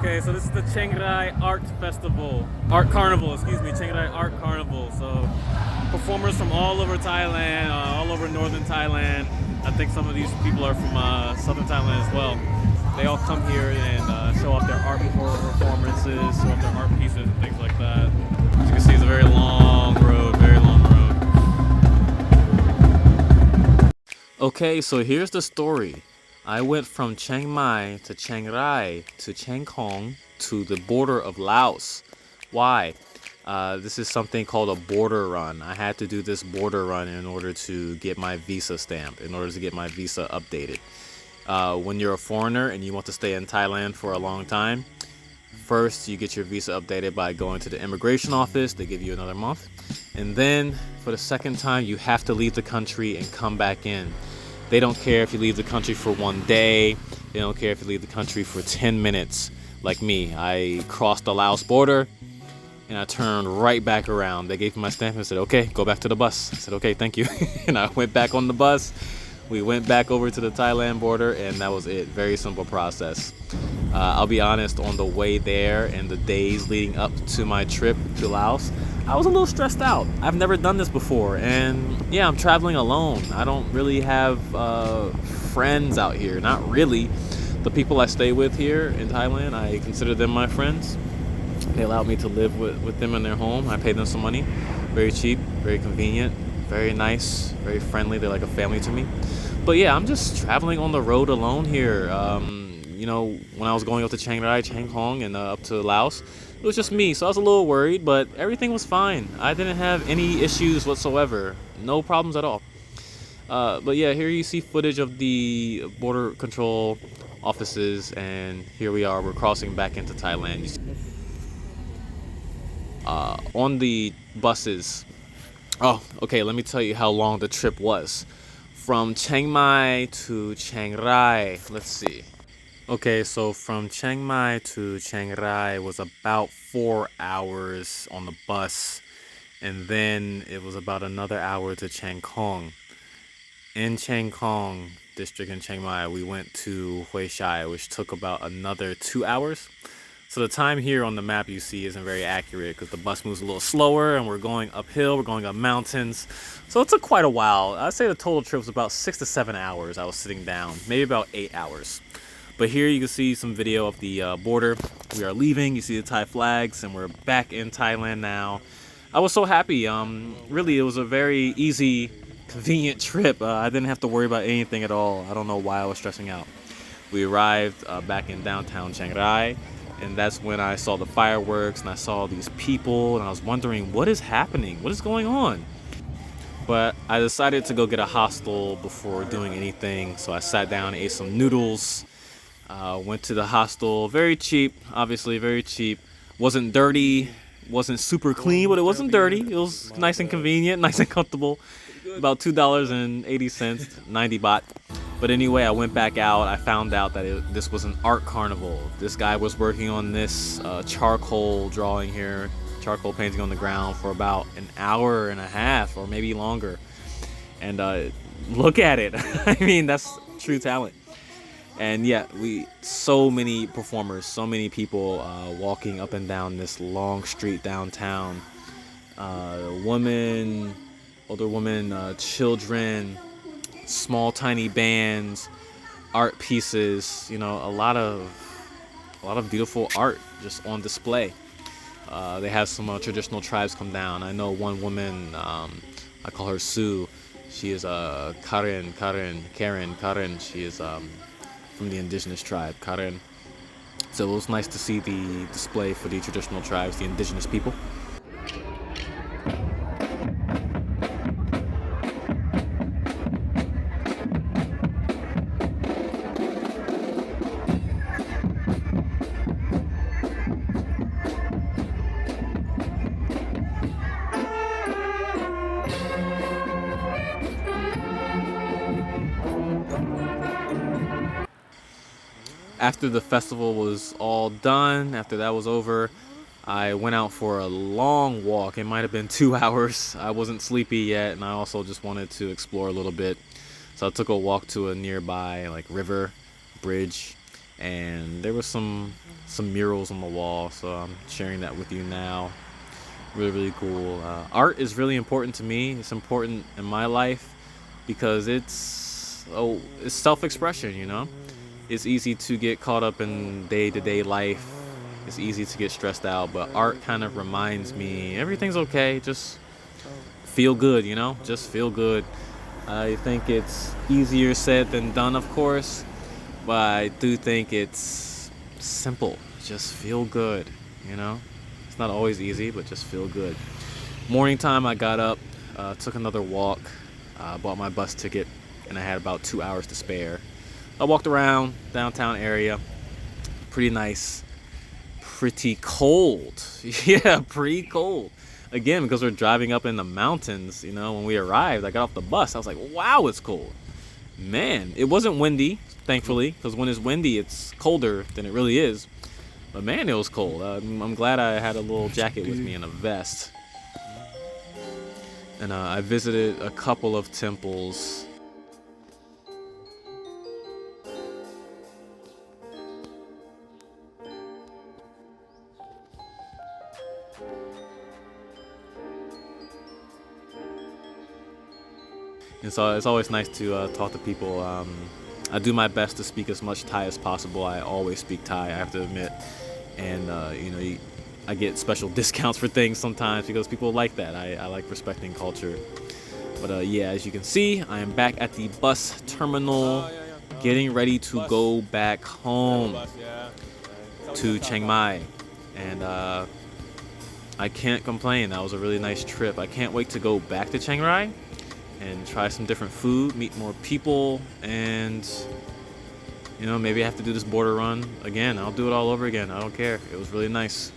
Okay, so this is the Chiang Rai Art Festival, Art Carnival, excuse me, Chiang Rai Art Carnival. So performers from all over Thailand, all over northern Thailand. I think some of these people are from southern Thailand as well. They all come here and show off their art performances, show off their art pieces and things like that. As you can see, it's a very long road, very long road. Okay, so here's the story. I went from Chiang Mai to Chiang Rai to Chiang Khong to the border of Laos. Why? This is something called a border run. I had to do this border run in order to get my visa stamp, in order to get my visa updated. When you're a foreigner and you want to stay in Thailand for a long time, first you get your visa updated by going to the immigration office. They give you another month. And then for the second time, you have to leave the country and come back in. They don't care if you leave the country for 1 day. They don't care if you leave the country for 10 minutes. Like me, I crossed the Laos border and I turned right back around. They gave me my stamp and said, okay, go back to the bus. I said, okay, thank you. And I went back on the bus. We went back over to the Thailand border and that was it. Very simple process. I'll be honest, on the way there and the days leading up to my trip to Laos, I was a little stressed out. I've never done this before, and yeah, I'm traveling alone. I don't really have friends out here, not really. The people I stay with here in Thailand, I consider them my friends. They allowed me to live with them in their home. I pay them some money, very cheap, very convenient, very nice, very friendly. They're like a family to me. But yeah, I'm just traveling on the road alone here. You know, when I was going up to Chiang Rai, Chiang Khong, and up to Laos, it was just me, so I was a little worried, but everything was fine. I didn't have any issues whatsoever. No problems at all. But yeah, here you see footage of the border control offices, and here we are. We're crossing back into Thailand. On the buses. Oh, okay, let me tell you how long the trip was. From Chiang Mai to Chiang Rai, let's see. Okay, so from Chiang Mai to Chiang Rai was about 4 hours on the bus, and then it was about another hour to Chiang Khong. In Chiang Khong district in Chiang Mai, we went to Hue Shai, which took about another 2 hours. So the time here on the map you see isn't very accurate because the bus moves a little slower and we're going uphill, we're going up mountains. So it took quite a while. I'd say the total trip was about 6 to 7 hours I was sitting down, maybe about 8 hours. But here you can see some video of the border. We are leaving, you see the Thai flags, and we're back in Thailand now. I was so happy. Really, it was a very easy, convenient trip. I didn't have to worry about anything at all. I don't know why I was stressing out. We arrived back in downtown Chiang Rai, and that's when I saw the fireworks and I saw these people, and I was wondering, what is happening? What is going on? But I decided to go get a hostel before doing anything, so I sat down and ate some noodles. Went to the hostel, very cheap, obviously very cheap. Wasn't dirty, wasn't super clean, but it wasn't dirty. It was nice and convenient, nice and comfortable. About $2.80, 90 baht. But anyway, I went back out. I found out that this was an art carnival. This guy was working on this charcoal drawing here, charcoal painting on the ground for about an hour and a half or maybe longer. And look at it. I mean, that's true talent. And yeah, so many performers, so many people walking up and down this long street downtown. Women, older women, children, small tiny bands, art pieces. You know, a lot of beautiful art just on display. They have some traditional tribes come down. I know one woman, I call her Sue. She is Karen. She is from the indigenous tribe, Karen. So it was nice to see the display for the traditional tribes, the indigenous people. After the festival was all done, after that was over, I went out for a long walk. It might have been 2 hours. I wasn't sleepy yet, and I also just wanted to explore a little bit. So I took a walk to a nearby river, bridge, and there was some some murals on the wall, so I'm sharing that with you now. Really, really cool. Art is really important to me. It's important in my life because it's self-expression. It's easy to get caught up in day-to-day life. It's easy to get stressed out, but art kind of reminds me everything's okay. Just feel good, just feel good. I think it's easier said than done, of course, but I do think it's simple. Just feel good, you know? It's not always easy, but just feel good. Morning time, I got up, took another walk, bought my bus ticket, and I had about 2 hours to spare. I walked around downtown area. Pretty nice. Pretty cold. Yeah, pretty cold. Again, because we're driving up in the mountains, when we arrived, I got off the bus. I was like, wow, it's cold. Man, it wasn't windy, thankfully, because when it's windy, it's colder than it really is. But man, it was cold. I'm glad I had a little jacket with me and a vest. And I visited a couple of temples. And so it's always nice to talk to people. I do my best to speak as much Thai as possible. I always speak Thai, I have to admit. And, I get special discounts for things sometimes because people like that. I like respecting culture. But yeah, as you can see, I am back at the bus terminal, getting ready to go back home to Chiang Mai. And I can't complain. That was a really nice trip. I can't wait to go back to Chiang Rai and try some different food, meet more people, and maybe I have to do this border run again. I'll do it all over again. I don't care. It was really nice.